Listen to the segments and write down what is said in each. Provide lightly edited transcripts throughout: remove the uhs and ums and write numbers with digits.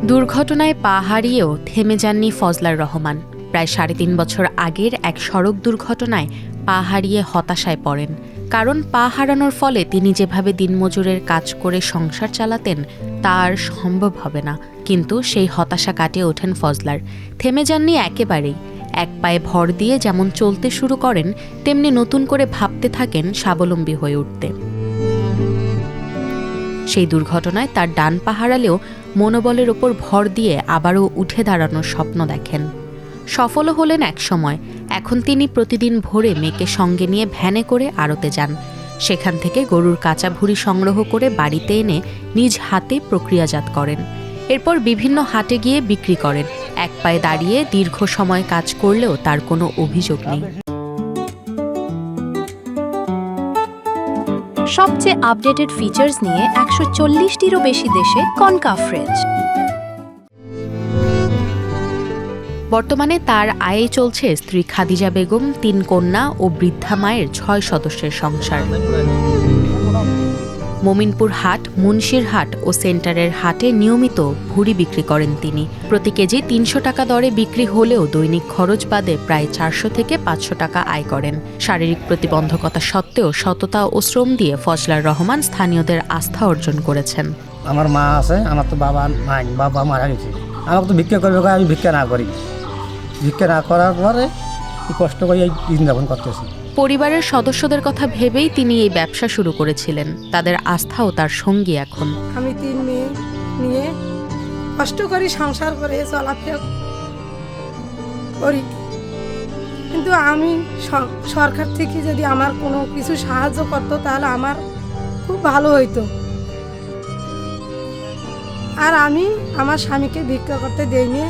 দুর্ঘটনায় পা হারিয়েও থেমে যাননি ফজলার রহমান। প্রায় ৩.৫ বছর আগের এক সড়ক দুর্ঘটনায় পা হারিয়ে হতাশায় পড়েন। কারণ পা হারানোর ফলে তিনি যেভাবে দিনমজুরের কাজ করে সংসার চালাতেন তা আর সম্ভব হবে না। কিন্তু সেই হতাশা কাটিয়ে ওঠেন ফজলার। থেমে যাননি একেবারেই। এক পায়ে ভর দিয়ে যেমন চলতে শুরু করেন, তেমনি নতুন করে ভাবতে থাকেন স্বাবলম্বী হয়ে উঠতে। সেই দুর্ঘটনায় তার ডান পা হারালেও মনোবলের ওপর ভর দিয়ে আবারও উঠে দাঁড়ানোর স্বপ্ন দেখেন। সফলও হলেন একসময়। এখন তিনি প্রতিদিন ভোরে মেয়েকে সঙ্গে নিয়ে ভ্যানে করে আড়তে যান। সেখান থেকে গরুর কাঁচা ভুঁড়ি সংগ্রহ করে বাড়িতে এনে নিজ হাতে প্রক্রিয়াজাত করেন। এরপর বিভিন্ন হাটে গিয়ে বিক্রি করেন। এক পায়ে দাঁড়িয়ে দীর্ঘ সময় কাজ করলেও তার কোনো অভিযোগ নেই। সবচেয়ে আপডেটেড ফিচার্স নিয়ে ১৪০টিরও বেশি দেশে কনকা ফ্রিজ। বর্তমানে তার আয়ে চলছে স্ত্রী খাদিজা বেগম, ৩ কন্যা ও বৃদ্ধা মায়ের ৬ সদস্যের সংসার। মমিনপুর হাট, মুন্সির হাট ও সেন্টারের হাটে নিয়মিত ভুঁড়ি বিক্রি করেন তিনি। প্রতি কেজি ৩০০ টাকা দরে বিক্রি হলেও দৈনিক খরচ বাদে প্রায় ৪০০ থেকে ৫০০ টাকা আয় করেন। শারীরিক প্রতিবন্ধকতা সত্ত্বেও সততা ও শ্রম দিয়ে ফজলার রহমান স্থানীয়দের আস্থা অর্জন করেছেন। আমার মা আছে, আমার তো বাবা নাই, বাবা মারা গেছে। আমাকে তো ভিক্ষা করবে, আমি ভিক্ষা না করি। ভিক্ষা না করার পরে কষ্ট করে এই দিন যাপন করতেছি। পরিবারের সদস্যদের কথা ভেবেই তিনি এই ব্যবসা শুরু করেছিলেন। তাদের আস্থাও তার সঙ্গী এখন। আমি ৩ মেয়ে নিয়ে কষ্ট করি, সংসার করে চলাফেরা করি। কিন্তু আমি সরকার থেকে যদি আমার কোনো কিছু সাহায্য করতো তাহলে আমার খুব ভালো হইতো। আর আমি আমার স্বামীকে ভিক্ষা করতে দেইনি।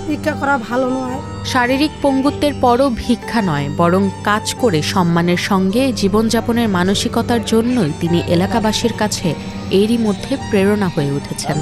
ভিক্ষা করা ভালো নয়। শারীরিক পঙ্গুত্বের পরও ভিক্ষা নয়, বরং কাজ করে সম্মানের সঙ্গে জীবনযাপনের মানসিকতার জন্যই তিনি এলাকাবাসীর কাছে এরই মধ্যে প্রেরণা হয়ে উঠেছেন।